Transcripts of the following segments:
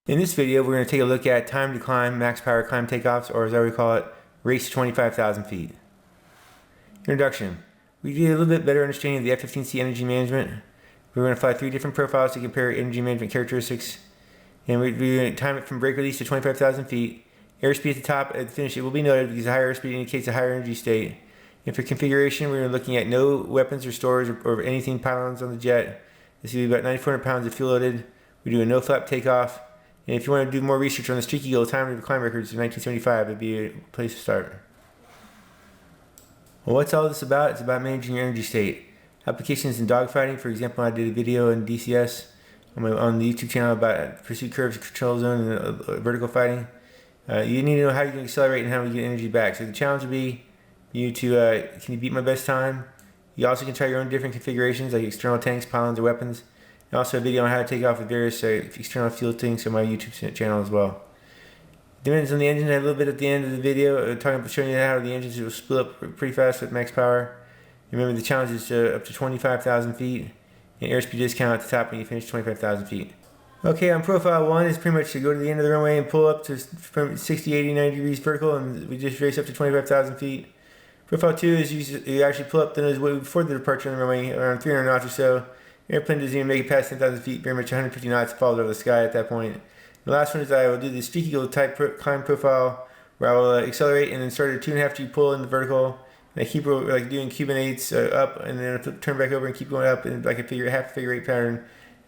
In this video, we're going to take a look at time to climb, max power climb takeoffs, or as I would call it, race to 25,000 feet. Introduction. We get a little bit better understanding of the F-15C energy management. We're going to fly 3 different profiles to compare energy management characteristics. And we're going to time it from brake release to 25,000 feet. Airspeed at the top, at the finish, it will be noted because a higher airspeed indicates a higher energy state. And for configuration, we're looking at no weapons or stores or anything pylons on the jet. This will be about 9,400 pounds of fuel loaded. We do a no flap takeoff. And if you want to do more research on the Streaky Eagle time to climb records in 1975, it'd be a place to start. Well, what's all this about? It's about managing your energy state. Applications in dogfighting, for example, I did a video in DCS on the YouTube channel about pursuit curves, control zone, and vertical fighting. You need to know how you can accelerate and how you get energy back. So the challenge would be you to, can you beat my best time? You also can try your own different configurations like external tanks, pylons, or weapons. And also a video on how to take off with various external fuel tanks on my YouTube channel as well. Depends on the engine. I have a little bit at the end of the video showing you how the engines will split up pretty fast with max power. Remember, the challenge is up to 25,000 feet, and airspeed discount at the top when you finish 25,000 feet. Okay, on profile 1 is pretty much to go to the end of the runway and pull up to 60, 80, 90 degrees vertical, and we just race up to 25,000 feet. Profile 2 is you actually pull up the nose way before the departure on the runway, around 300 knots or so. Airplane doesn't even make it past 10,000 feet, very much 150 knots falls over the sky at that point. The last one is I will do the Streaky Eagle type climb profile where I will accelerate and then start a 2.5 G pull in the vertical. And I keep like doing Cuban 8s up and then turn back over and keep going up in like a half figure 8 pattern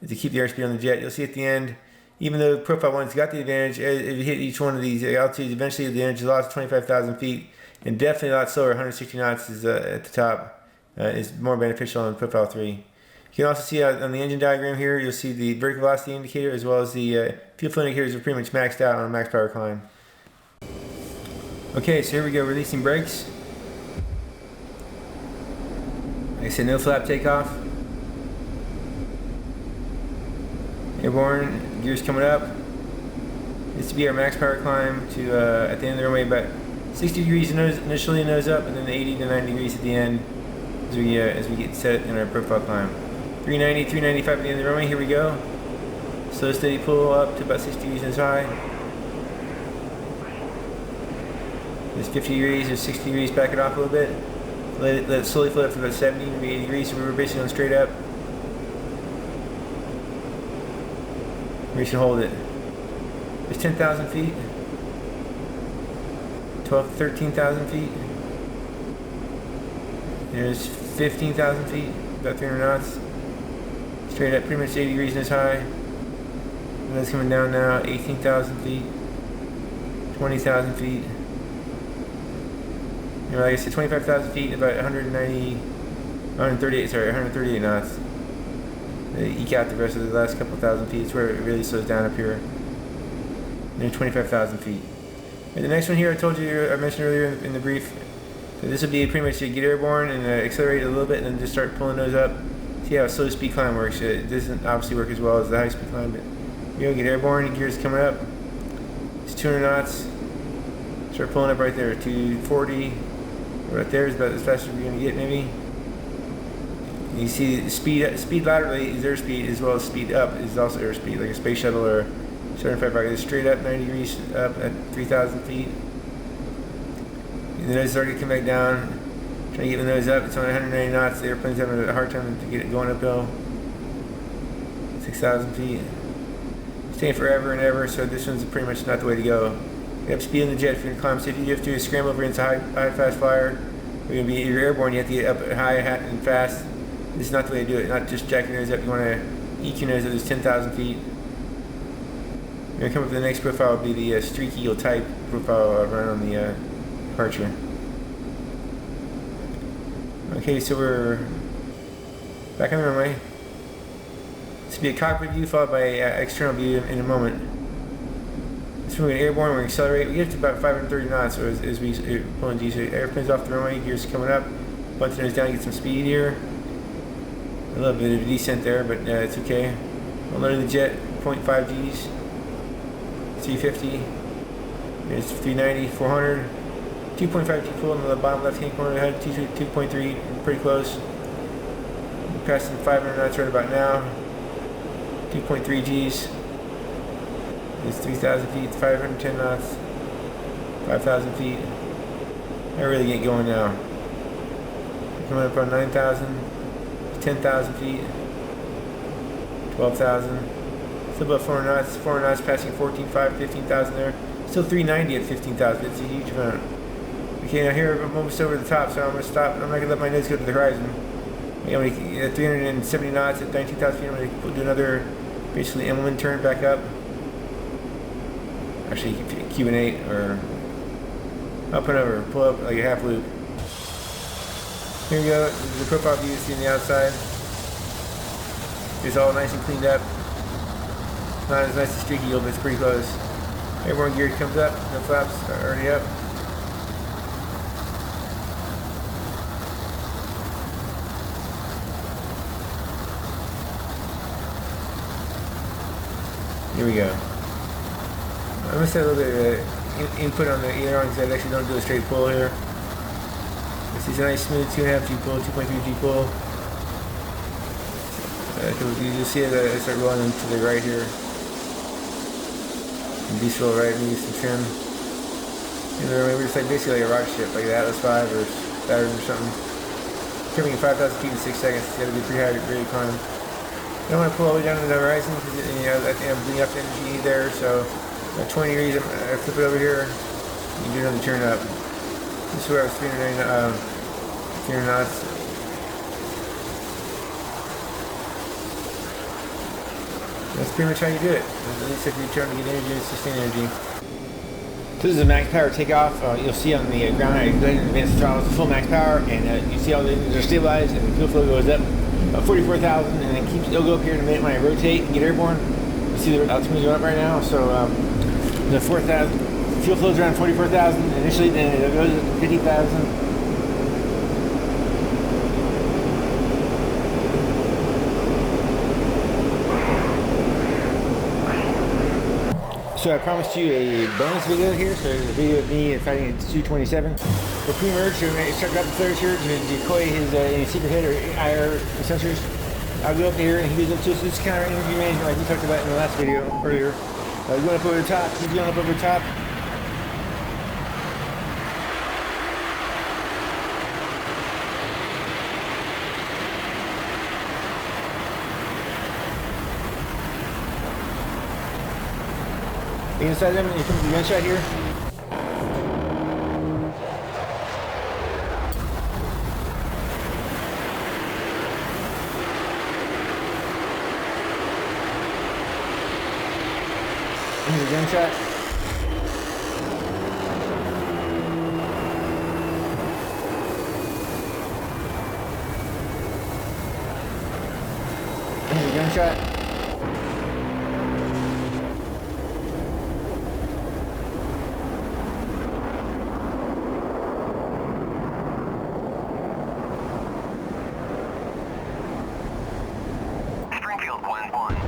to keep the airspeed on the jet. You'll see at the end, even though profile 1's got the advantage, if you hit each one of these altitudes, eventually the energy lost 25,000 feet and definitely a lot slower. 160 knots is at the top is more beneficial on profile 3. You can also see on the engine diagram here, you'll see the vertical velocity indicator as well as the fuel flow indicators are pretty much maxed out on a max power climb. Okay, so here we go, releasing brakes. Like I said, no flap takeoff. Airborne, gears coming up. This will be our max power climb to at the end of the runway, about 60 degrees initially nose up, and then 80 to 90 degrees at the end as we get set in our profile climb. 390, 395 at the end of the runway, here we go. Slow steady pull up to about 60 degrees nose high. There's 50 degrees, there's 60 degrees, back it off a little bit. Let it slowly float up to about 70, maybe 80 degrees, so we're basically going straight up. We should hold it. There's 10,000 feet. 12, 13,000 feet. There's 15,000 feet, about 300 knots. Straight up, pretty much 80 degrees nose high. And that's coming down now, 18,000 feet. 20,000 feet. And like I said, 25,000 feet, about 138 knots. They eke out the rest of the last couple thousand feet. It's where it really slows down up here. And then 25,000 feet. And the next one here, I mentioned earlier in the brief. So this would be pretty much to get airborne and accelerate a little bit, and then just start pulling those up. See how a slow speed climb works. It doesn't obviously work as well as the high speed climb, but you get airborne, gears coming up. It's 200 knots. Start pulling up right there. 240. Right there is about as fast as we're going to get, maybe. And you see the speed laterally is airspeed, as well as speed up is also airspeed, like a space shuttle or 75 rocket. Straight up 90 degrees up at 3,000 feet. And the nose is already come back down. Trying to get the nose up. It's only 190 knots. The airplane's having a hard time to get it going uphill. 6,000 feet. It's taking forever and ever, so this one's pretty much not the way to go. You have speed in the jet if you're going to climb. So if you have to do a scramble over into high fast flyer, you're going to be you're airborne. You have to get up high and fast. This is not the way to do it. Not just jack your nose up. You want to eke your nose up. There's 10,000 feet. We're going to come up with the next profile. Will be the Streaky Eagle type profile run on the departure. Okay, so we're back on the runway. This will be a cockpit view followed by external view in a moment. So we're going to airborne, we're going to accelerate. We get to about 530 knots as we pull in G. So airplane's off the runway, gears coming up. Bunch the nose down, get some speed here. A little bit of a descent there, but it's okay. We'll load the jet, 0.5 Gs. 350. There's 390, 400. 2.5 G pull in the bottom left hand corner of the head, 2.3, pretty close. We're passing 500 knots right about now. 2.3 Gs. It's 3,000 feet, 510 knots, 5,000 feet. I really get going now. Coming up on 9,000, 10,000 feet, 12,000. Still about 4 knots, 4 knots passing 14,500, 15,000 there. Still 390 at 15,000. It's a huge amount. Okay, now here I'm almost over the top, so I'm going to stop. I'm not going to let my nose go to the horizon. I'm going to at 370 knots at 19,000 feet. I'm going to do another basically Emlyn turn back up. Actually, Q and 8 or up and over, pull up like a half loop. Here we go. This is the profile view you see on the outside. It's all nice and cleaned up. Not as nice as streaky, but it's pretty close. Airborne gear comes up, no flaps are already up. Here we go. I'm going to set a little bit of input on the aileron because I actually don't do a straight pull here. This is a nice smooth 2.5 G pull, 2.3 G pull. You'll see it as I start rolling to the right here. And diesel right, maybe some trim. And then we're just like basically like a rocket ship, like the Atlas 5 or Saturn or something. Trimming 5,000 feet in 6 seconds. It's got to be pretty high rate of climb. I don't want to pull all the way down to the horizon because I think I'm bleeding up energy there. So at 20 degrees, I flip it over here. You can do another turn up. This is where I was 300 knots. That's pretty much how you do it. At least if you're trying to get energy and sustain energy. So this is a max power takeoff. You'll see on the ground, I go ahead and advance the throttle to full max power, and you see all the engines are stabilized, and the fuel flow goes up 44,000, and it'll go up here in a minute when I rotate and get airborne. You see the altimeter's going up right now, so the 4,000 fuel flows around 44,000 initially, then it goes to 50,000. So I promised you a bonus video here, so there's a video of me fighting at 227. For pre-merge, so start dropping flares here to decoy his secret hit or IR sensors. I'll go up here and he goes up to us. This is kind of energy management like we talked about in the last video earlier. Going up over the top, he's going up over the top. Inside them, here comes the gunshot here. Here's a gunshot. Here's a gunshot. Springfield 1-1.